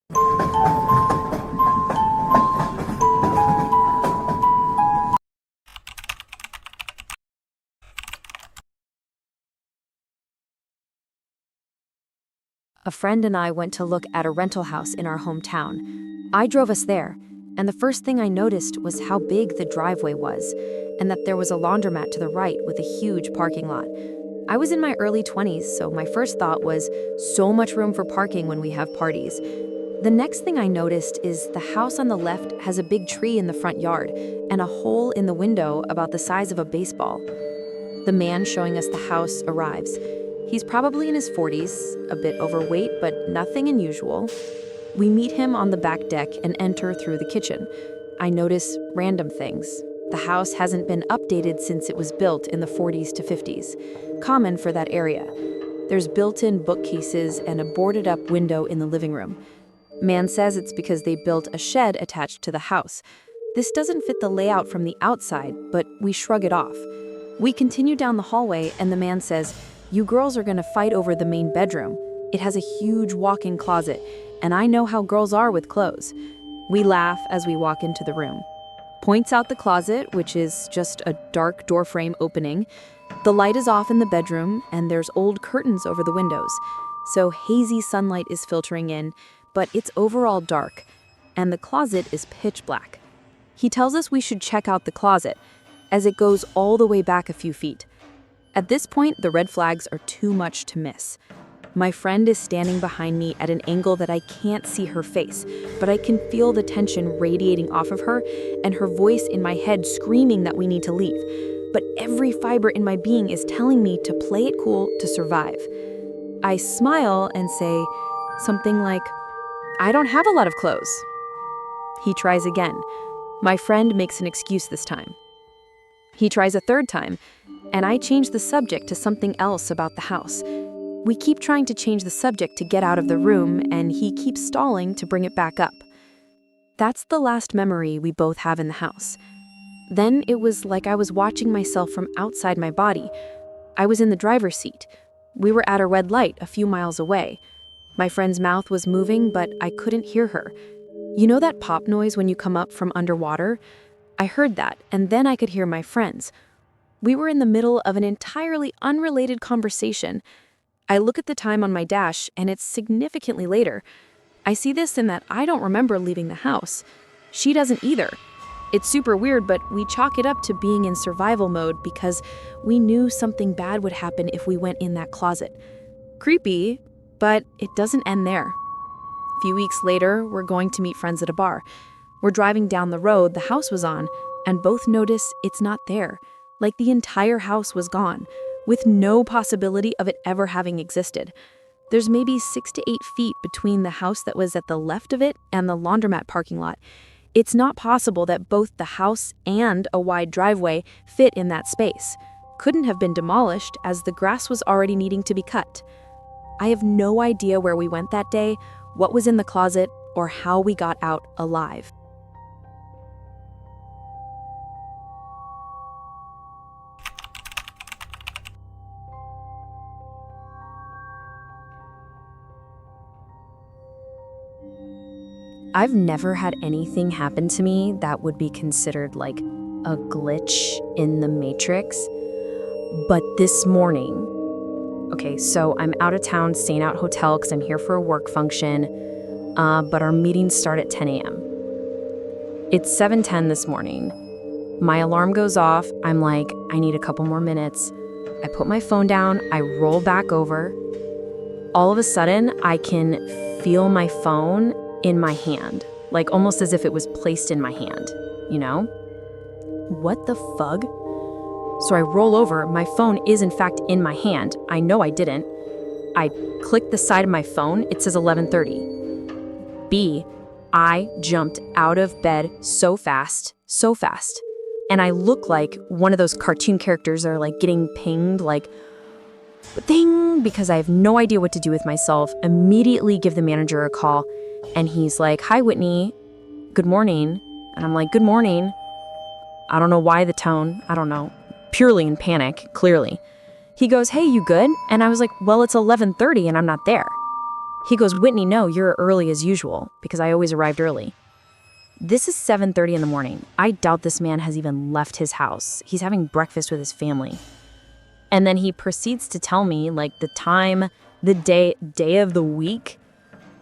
A friend and I went to look at a rental house in our hometown. I drove us there, and the first thing I noticed was how big the driveway was, and that there was a laundromat to the right with a huge parking lot. I was in my early 20s, so my first thought was so much room for parking when we have parties. The next thing I noticed is the house on the left has a big tree in the front yard and a hole in the window about the size of a baseball. The man showing us the house arrives. He's probably in his 40s, a bit overweight, but nothing unusual. We meet him on the back deck and enter through the kitchen. I notice random things. The house hasn't been updated since it was built in the 40s to 50s, common for that area. There's built-in bookcases and a boarded-up window in the living room. Man says it's because they built a shed attached to the house. This doesn't fit the layout from the outside, but we shrug it off. We continue down the hallway and the man says, "You girls are gonna fight over the main bedroom. It has a huge walk-in closet, and I know how girls are with clothes." We laugh as we walk into the room. Points out the closet, which is just a dark doorframe opening. The light is off in the bedroom, and there's old curtains over the windows. So hazy sunlight is filtering in, but it's overall dark, and the closet is pitch black. He tells us we should check out the closet, as it goes all the way back a few feet. At this point, the red flags are too much to miss. My friend is standing behind me at an angle that I can't see her face, but I can feel the tension radiating off of her and her voice in my head screaming that we need to leave. But every fiber in my being is telling me to play it cool to survive. I smile and say something like, "I don't have a lot of clothes." He tries again. My friend makes an excuse this time. He tries a third time, and I change the subject to something else about the house. We keep trying to change the subject to get out of the room, and he keeps stalling to bring it back up. That's the last memory we both have in the house. Then it was like I was watching myself from outside my body. I was in the driver's seat. We were at a red light a few miles away. My friend's mouth was moving, but I couldn't hear her. You know that pop noise when you come up from underwater? I heard that, and then I could hear my friends. We were in the middle of an entirely unrelated conversation. I look at the time on my dash, and it's significantly later. I see this in that I don't remember leaving the house. She doesn't either. It's super weird, but we chalk it up to being in survival mode because we knew something bad would happen if we went in that closet. Creepy, but it doesn't end there. A few weeks later, we're going to meet friends at a bar. We're driving down the road the house was on, and both notice it's not there, like the entire house was gone, with no possibility of it ever having existed. There's maybe 6 to 8 feet between the house that was at the left of it and the laundromat parking lot. It's not possible that both the house and a wide driveway fit in that space. Couldn't have been demolished as the grass was already needing to be cut. I have no idea where we went that day, what was in the closet, or how we got out alive. I've never had anything happen to me that would be considered like a glitch in the Matrix. But this morning, okay, so I'm out of town staying out hotel because I'm here for a work function, but our meetings start at 10 a.m. It's 7:10 this morning. My alarm goes off. I'm like, I need a couple more minutes. I put my phone down. I roll back over. All of a sudden, I can feel my phone in my hand, like almost as if it was placed in my hand, you know? What the fug? So I roll over, my phone is in fact in my hand. I know I didn't. I click the side of my phone, it says 11:30. B, I jumped out of bed so fast. And I look like one of those cartoon characters are like getting pinged, like, ding, because I have no idea what to do with myself. Immediately give the manager a call. And he's like, "Hi, Whitney. Good morning." And I'm like, "Good morning." I don't know why the tone. I don't know. Purely in panic, clearly. He goes, "Hey, you good?" And I was like, "Well, it's 11:30 and I'm not there." He goes, "Whitney, no, you're early as usual," because I always arrived early. This is 7:30 in the morning. I doubt this man has even left his house. He's having breakfast with his family. And then he proceeds to tell me like the time, the day of the week.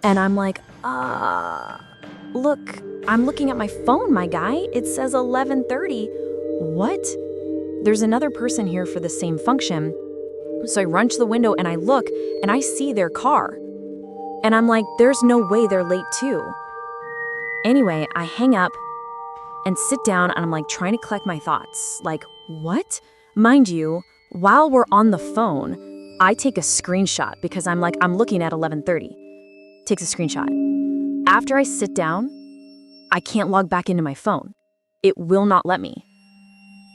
And I'm like, look, I'm looking at my phone, my guy. It says 11:30. What? There's another person here for the same function. So I run to the window and I look and I see their car. And I'm like, there's no way they're late too. Anyway, I hang up and sit down and I'm like trying to collect my thoughts. Like, what? Mind you, while we're on the phone, I take a screenshot because I'm looking at 11:30. Takes a screenshot. After I sit down, I can't log back into my phone. It will not let me.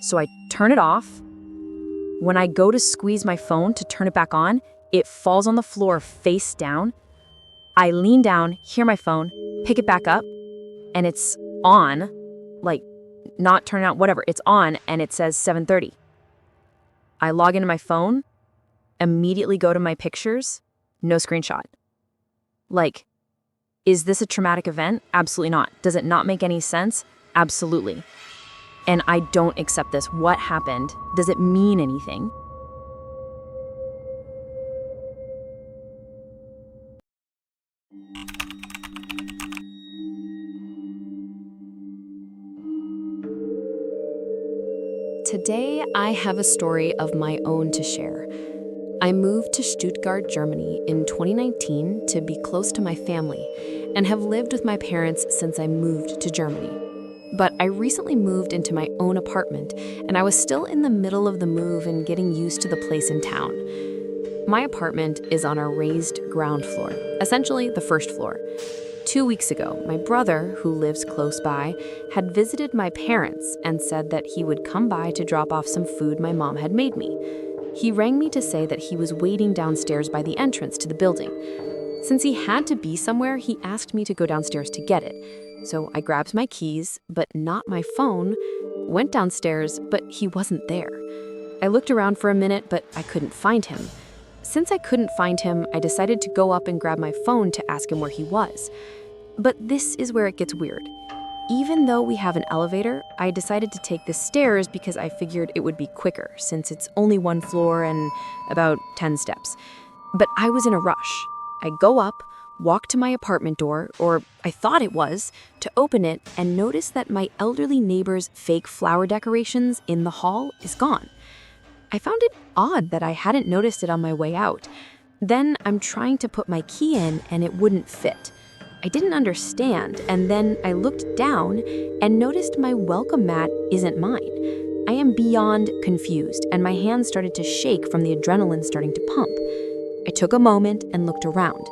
So I turn it off. When I go to squeeze my phone to turn it back on, it falls on the floor face down. I lean down, hear my phone, pick it back up, and it's on, like not turning out, whatever, it's on, and it says 7:30. I log into my phone, immediately go to my pictures, no screenshot. Like, is this a traumatic event? Absolutely not. Does it not make any sense? Absolutely. And I don't accept this. What happened? Does it mean anything? Today, I have a story of my own to share. I moved to Stuttgart, Germany in 2019 to be close to my family and have lived with my parents since I moved to Germany. But I recently moved into my own apartment and I was still in the middle of the move and getting used to the place in town. My apartment is on a raised ground floor, essentially the first floor. 2 weeks ago, my brother, who lives close by, had visited my parents and said that he would come by to drop off some food my mom had made me. He rang me to say that he was waiting downstairs by the entrance to the building. Since he had to be somewhere, he asked me to go downstairs to get it. So I grabbed my keys, but not my phone, went downstairs, but he wasn't there. I looked around for a minute, but I couldn't find him. Since I couldn't find him, I decided to go up and grab my phone to ask him where he was. But this is where it gets weird. Even though we have an elevator, I decided to take the stairs because I figured it would be quicker since it's only one floor and about 10 steps. But I was in a rush. I go up, walk to my apartment door, or I thought it was, to open it and notice that my elderly neighbor's fake flower decorations in the hall is gone. I found it odd that I hadn't noticed it on my way out. Then I'm trying to put my key in and it wouldn't fit. I didn't understand, and then I looked down and noticed my welcome mat isn't mine. I am beyond confused, and my hands started to shake from the adrenaline starting to pump. I took a moment and looked around.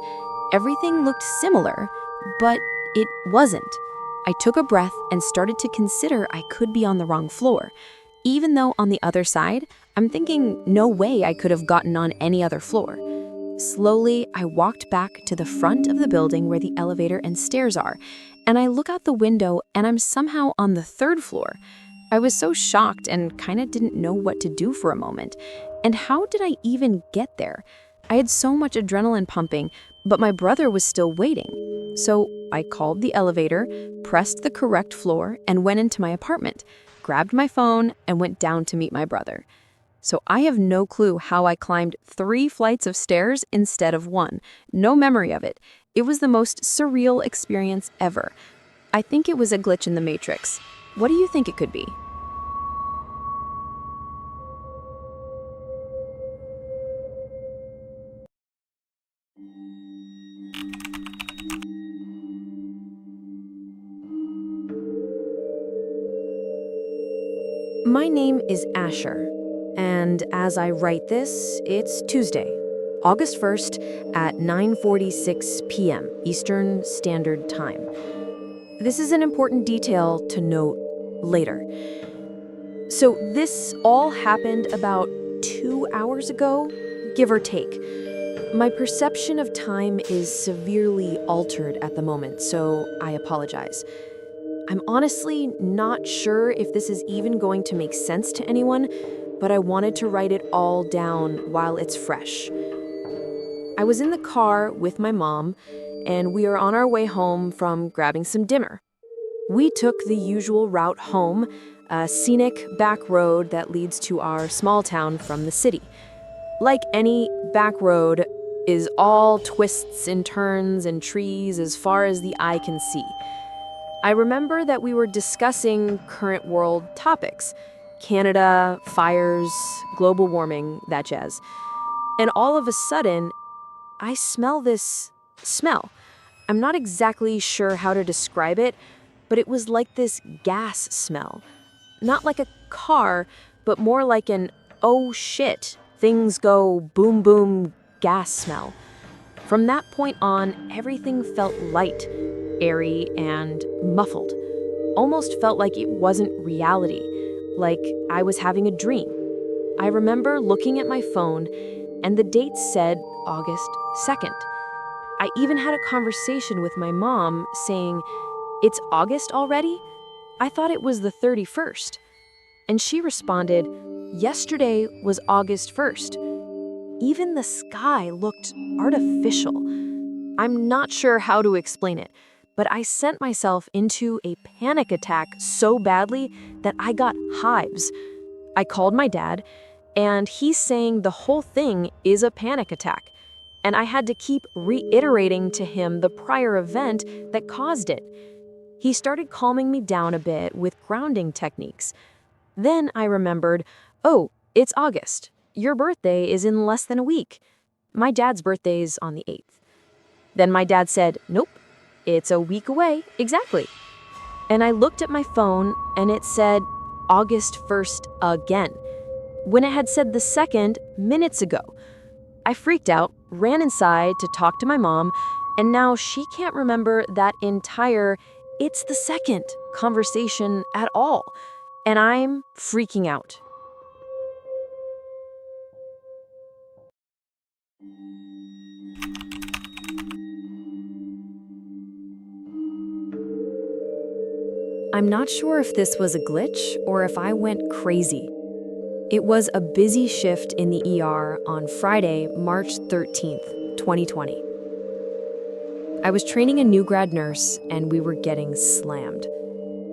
Everything looked similar, but it wasn't. I took a breath and started to consider I could be on the wrong floor. Even though on the other side, I'm thinking no way I could have gotten on any other floor. Slowly, I walked back to the front of the building where the elevator and stairs are, and I look out the window and I'm somehow on the third floor. I was so shocked and kind of didn't know what to do for a moment. And how did I even get there? I had so much adrenaline pumping, but my brother was still waiting. So I called the elevator, pressed the correct floor, and went into my apartment, grabbed my phone, and went down to meet my brother. So I have no clue how I climbed 3 flights of stairs instead of 1. No memory of it. It was the most surreal experience ever. I think it was a glitch in the Matrix. What do you think it could be? My name is Asher, and as I write this, it's Tuesday, August 1st at 9:46 p.m. Eastern Standard Time. This is an important detail to note later. So this all happened about 2 hours ago, give or take. My perception of time is severely altered at the moment, so I apologize. I'm honestly not sure if this is even going to make sense to anyone, but I wanted to write it all down while it's fresh. I was in the car with my mom, and we are on our way home from grabbing some dinner. We took the usual route home, a scenic back road that leads to our small town from the city. Like any back road is all twists and turns and trees as far as the eye can see. I remember that we were discussing current world topics: Canada, fires, global warming, that jazz. And all of a sudden, I smell this smell. I'm not exactly sure how to describe it, but it was like this gas smell. Not like a car, but more like an oh shit, things go boom boom gas smell. From that point on, everything felt light, airy, and muffled. Almost felt like it wasn't reality, like I was having a dream. I remember looking at my phone, and the date said August 2nd. I even had a conversation with my mom saying, "It's August already? I thought it was the 31st." And she responded, "Yesterday was August 1st. Even the sky looked artificial." I'm not sure how to explain it, but I sent myself into a panic attack so badly that I got hives. I called my dad, and he's saying the whole thing is a panic attack. And I had to keep reiterating to him the prior event that caused it. He started calming me down a bit with grounding techniques. Then I remembered, oh, it's August. Your birthday is in less than a week. My dad's birthday's on the 8th. Then my dad said, nope, it's a week away, exactly. And I looked at my phone and it said August 1st again, when it had said the 2nd minutes ago. I freaked out, ran inside to talk to my mom, and now she can't remember that entire "it's the 2nd" conversation at all. And I'm freaking out. I'm not sure if this was a glitch or if I went crazy. It was a busy shift in the ER on Friday, March 13th, 2020. I was training a new grad nurse and we were getting slammed.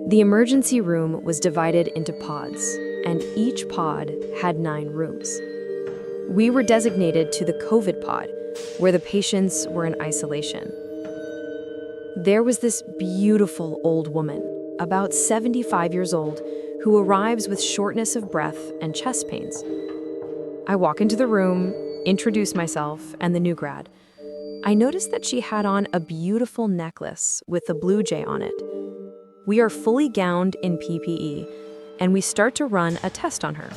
The emergency room was divided into pods, and each pod had 9 rooms. We were designated to the COVID pod, where the patients were in isolation. There was this beautiful old woman, about 75 years old, who arrives with shortness of breath and chest pains. I walk into the room, introduce myself and the new grad. I noticed that she had on a beautiful necklace with a blue jay on it. We are fully gowned in PPE, and we start to run a test on her.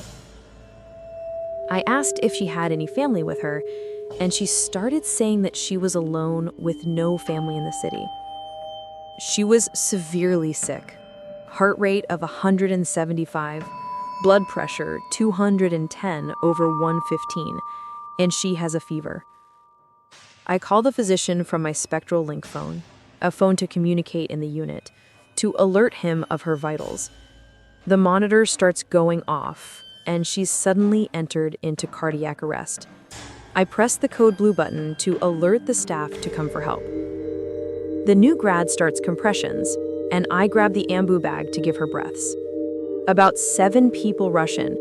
I asked if she had any family with her, and she started saying that she was alone with no family in the city. She was severely sick. Heart rate of 175, blood pressure 210/115, and she has a fever. I call the physician from my Spectral Link phone, a phone to communicate in the unit, to alert him of her vitals. The monitor starts going off, and she's suddenly entered into cardiac arrest. I press the code blue button to alert the staff to come for help. The new grad starts compressions, and I grab the ambu bag to give her breaths. About 7 people rush in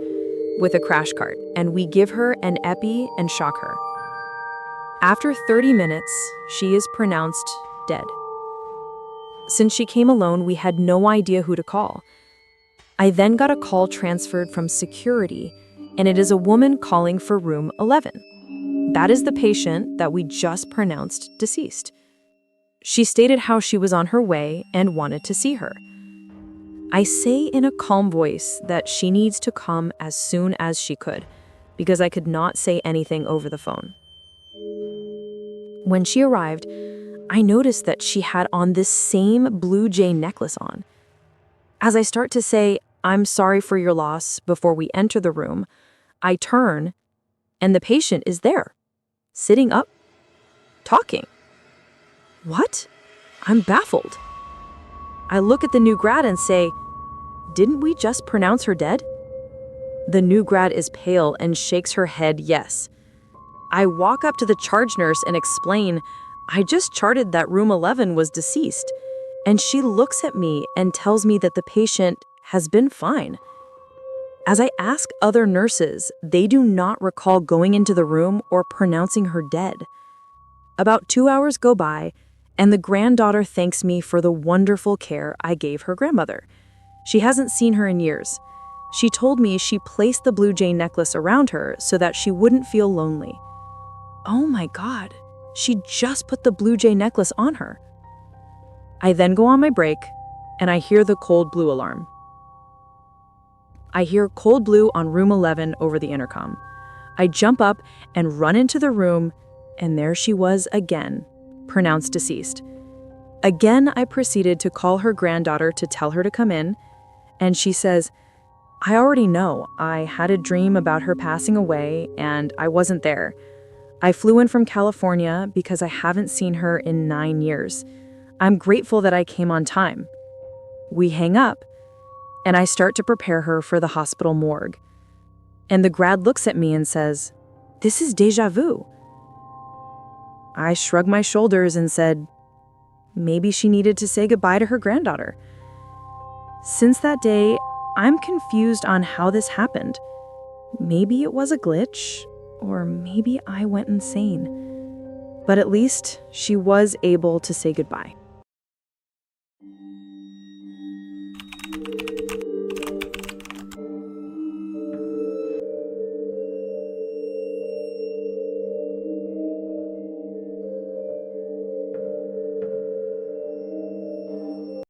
with a crash cart, and we give her an epi and shock her. After 30 minutes, she is pronounced dead. Since she came alone, we had no idea who to call. I then got a call transferred from security, and it is a woman calling for room 11. That is the patient that we just pronounced deceased. She stated how she was on her way and wanted to see her. I say in a calm voice that she needs to come as soon as she could, because I could not say anything over the phone. When she arrived, I noticed that she had on this same blue jay necklace on. As I start to say, "I'm sorry for your loss," before we enter the room, I turn, and the patient is there, sitting up, talking. What? I'm baffled. I look at the new grad and say, "Didn't we just pronounce her dead?" The new grad is pale and shakes her head yes. I walk up to the charge nurse and explain, I just charted that room 11 was deceased. And she looks at me and tells me that the patient has been fine. As I ask other nurses, they do not recall going into the room or pronouncing her dead. About 2 hours go by, and the granddaughter thanks me for the wonderful care I gave her grandmother. She hasn't seen her in years. She told me she placed the blue jay necklace around her so that she wouldn't feel lonely. Oh my God, she just put the blue jay necklace on her. I then go on my break, and I hear the cold blue alarm. I hear cold blue on room 11 over the intercom. I jump up and run into the room, and there she was again, pronounced deceased. Again, I proceeded to call her granddaughter to tell her to come in, and she says, I already know. I had a dream about her passing away, and I wasn't there. I flew in from California because I haven't seen her in 9 years. I'm grateful that I came on time. We hang up, and I start to prepare her for the hospital morgue. And the grad looks at me and says, "This is déjà vu." I shrug my shoulders and said, maybe she needed to say goodbye to her granddaughter. Since that day, I'm confused on how this happened. Maybe it was a glitch, or maybe I went insane. But at least she was able to say goodbye.